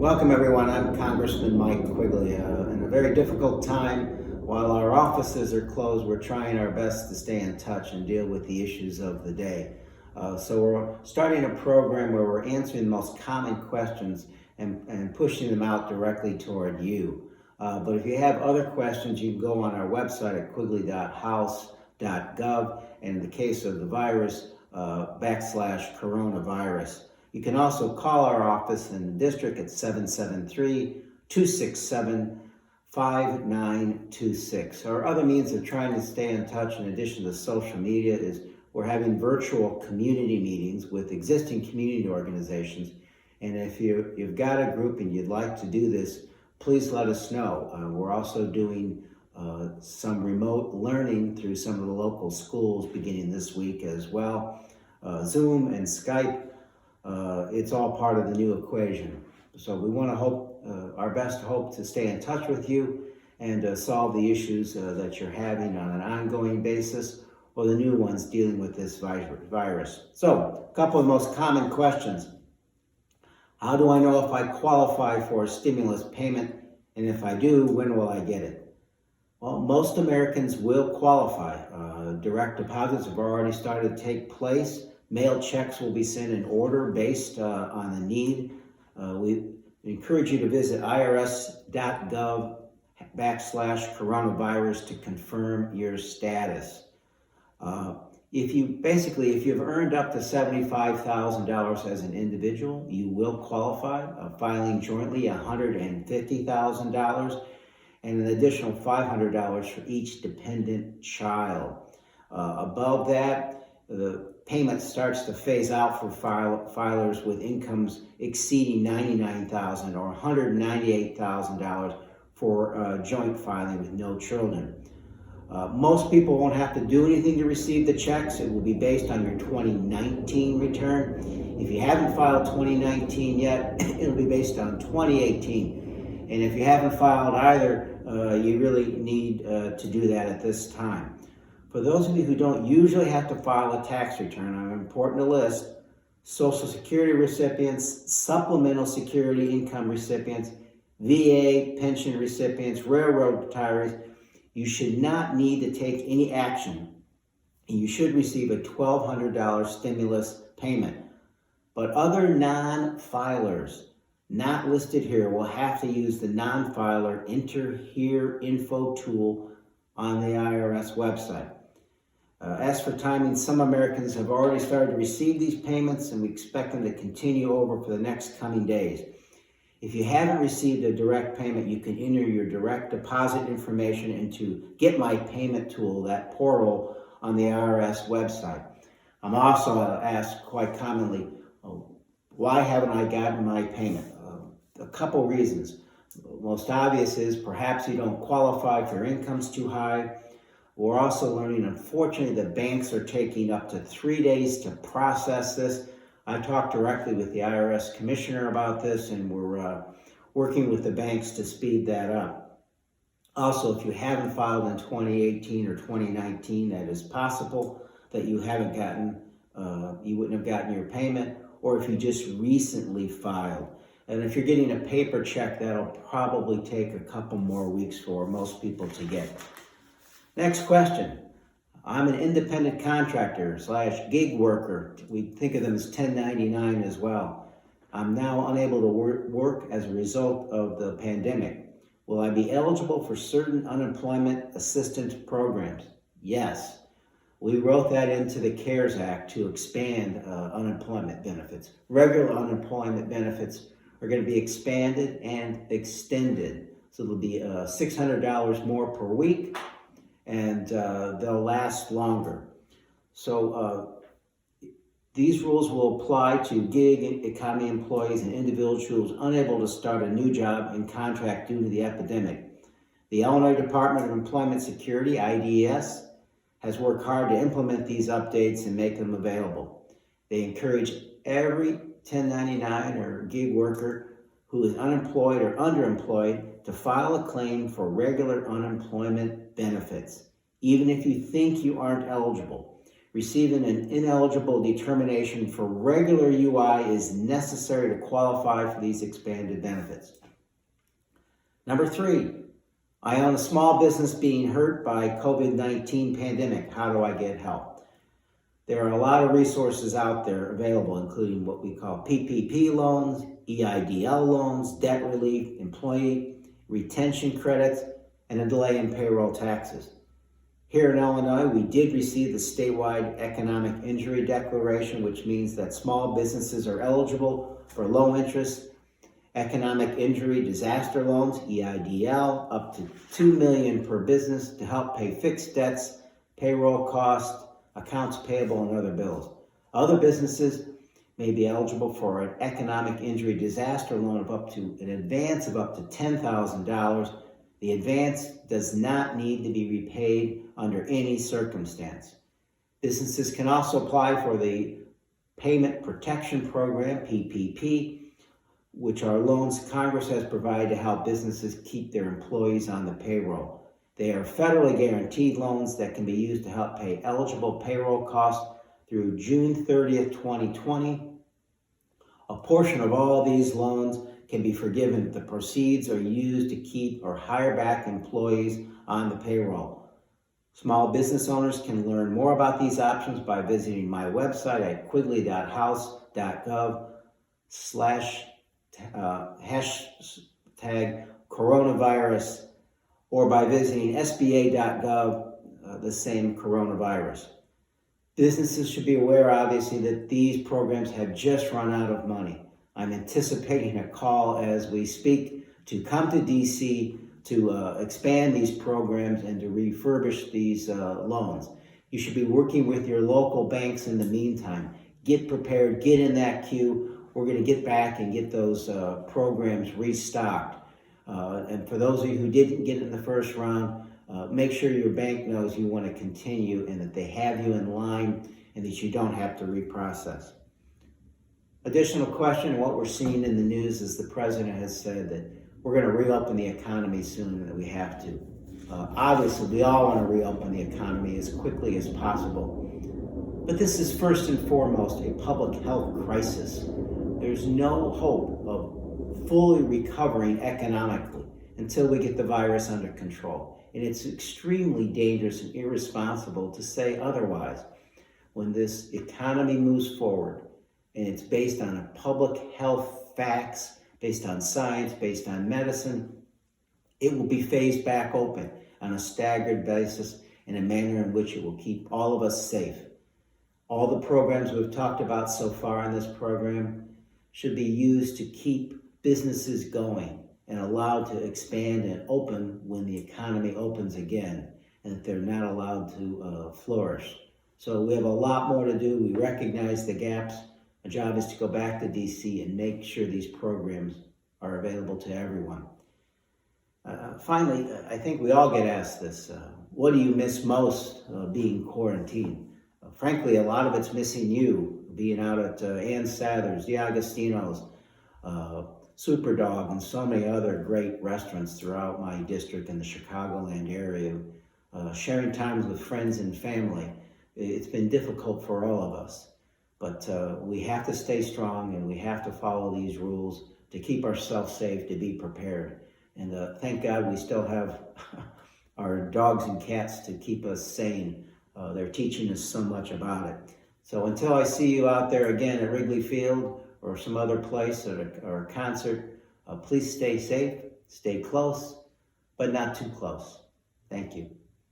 Welcome everyone, I'm Congressman Mike Quigley. In a very difficult time, while our offices are closed, we're trying our best to stay in touch and deal with the issues of the day. So we're starting a program where we're answering the most common questions and pushing them out directly toward you. But if you have other questions, you can go on our website at quigley.house.gov, and in the case of the virus, /coronavirus. You can also call our office in the district at 773-267-5926. Our other means of trying to stay in touch, in addition to social media, is we're having virtual community meetings with existing community organizations. And if you've got a group and you'd like to do this, please let us know. We're also doing some remote learning through some of the local schools beginning this week as well. Zoom and Skype. It's all part of the new equation. So we want to our best hope to stay in touch with you and solve the issues that you're having on an ongoing basis, or the new ones dealing with this virus. So, a couple of the most common questions. How do I know if I qualify for a stimulus payment? And if I do, when will I get it? Well, most Americans will qualify. Direct deposits have already started to take place. Mail checks will be sent in order based on the need. We encourage you to visit irs.gov/coronavirus to confirm your status. If you've earned up to $75,000 as an individual, you will qualify, filing jointly $150,000 and an additional $500 for each dependent child. Above that, the payment starts to phase out for filers with incomes exceeding $99,000 or $198,000 for joint filing with no children. Most people won't have to do anything to receive the checks. It will be based on your 2019 return. If you haven't filed 2019 yet, it'll be based on 2018. And if you haven't filed either, you really need to do that at this time. For those of you who don't usually have to file a tax return, I'm important to list Social Security recipients, supplemental security income recipients, VA pension recipients, railroad retirees. You should not need to take any action, and you should receive a $1,200 stimulus payment. But other non-filers not listed here will have to use the non-filer Enter Here info tool on the IRS website. As for timing, some Americans have already started to receive these payments, and we expect them to continue over for the next coming days. If you haven't received a direct payment, you can enter your direct deposit information into Get My Payment tool, that portal on the IRS website. I'm also asked quite commonly, why haven't I gotten my payment? A couple reasons. Most obvious is perhaps you don't qualify if your income's too high. We're also learning, unfortunately, that banks are taking up to 3 days to process this. I talked directly with the IRS commissioner about this, and we're working with the banks to speed that up. Also, if you haven't filed in 2018 or 2019, that is possible that you wouldn't have gotten your payment, or if you just recently filed. And if you're getting a paper check, that'll probably take a couple more weeks for most people to get. Next question. I'm an independent contractor / gig worker. We think of them as 1099 as well. I'm now unable to work as a result of the pandemic. Will I be eligible for certain unemployment assistance programs? Yes. We wrote that into the CARES Act to expand unemployment benefits. Regular unemployment benefits are going to be expanded and extended. So it'll be $600 more per week, and they'll last longer. So these rules will apply to gig economy employees and individuals unable to start a new job in contract due to the epidemic. The Illinois Department of Employment Security, IDES, has worked hard to implement these updates and make them available. They encourage every 1099 or gig worker who is unemployed or underemployed to file a claim for regular unemployment benefits, even if you think you aren't eligible. Receiving an ineligible determination for regular UI is necessary to qualify for these expanded benefits. Number 3, I own a small business being hurt by COVID-19 pandemic. How do I get help? There are a lot of resources out there available, including what we call PPP loans, EIDL loans, debt relief, employee retention credits, and a delay in payroll taxes. Here in Illinois, we did receive the statewide economic injury declaration, which means that small businesses are eligible for low interest economic injury disaster loans, EIDL, up to $2 million per business to help pay fixed debts, payroll costs, accounts payable, and other bills. Other businesses may be eligible for an economic injury disaster loan of up to an advance of up to $10,000. The advance does not need to be repaid under any circumstance. Businesses can also apply for the Payment Protection Program, PPP, which are loans Congress has provided to help businesses keep their employees on the payroll. They are federally guaranteed loans that can be used to help pay eligible payroll costs through June 30th, 2020. A portion of all these loans can be forgiven if the proceeds are used to keep or hire back employees on the payroll. Small business owners can learn more about these options by visiting my website at quigley.house.gov/hashtag coronavirus, or by visiting sba.gov, the same coronavirus. Businesses should be aware, obviously, that these programs have just run out of money. I'm anticipating a call as we speak to come to DC to expand these programs and to refurbish these loans. You should be working with your local banks in the meantime. Get prepared, get in that queue. We're going to get back and get those programs restocked. And for those of you who didn't get in the first round, make sure your bank knows you want to continue and that they have you in line and that you don't have to reprocess. Additional question, what we're seeing in the news is the president has said that we're going to reopen the economy soon and that we have to. Obviously, we all want to reopen the economy as quickly as possible. But this is first and foremost a public health crisis. There's no hope of fully recovering economically until we get the virus under control. And it's extremely dangerous and irresponsible to say otherwise. When this economy moves forward, and it's based on public health facts, based on science, based on medicine, it will be phased back open on a staggered basis in a manner in which it will keep all of us safe. All the programs we've talked about so far in this program should be used to keep businesses going and allowed to expand and open when the economy opens again, and that they're not allowed to flourish. So we have a lot more to do. We recognize the gaps. Our job is to go back to DC and make sure these programs are available to everyone. Finally, I think we all get asked this. What do you miss most being quarantined? Frankly, a lot of it's missing you, being out at Ann Sather's, the Agostino's, Superdog, and so many other great restaurants throughout my district in the Chicagoland area, sharing times with friends and family. It's been difficult for all of us, but we have to stay strong and we have to follow these rules to keep ourselves safe, to be prepared. And thank God we still have our dogs and cats to keep us sane. They're teaching us so much about it. So until I see you out there again at Wrigley Field or some other place or a concert, please stay safe, stay close, but not too close. Thank you.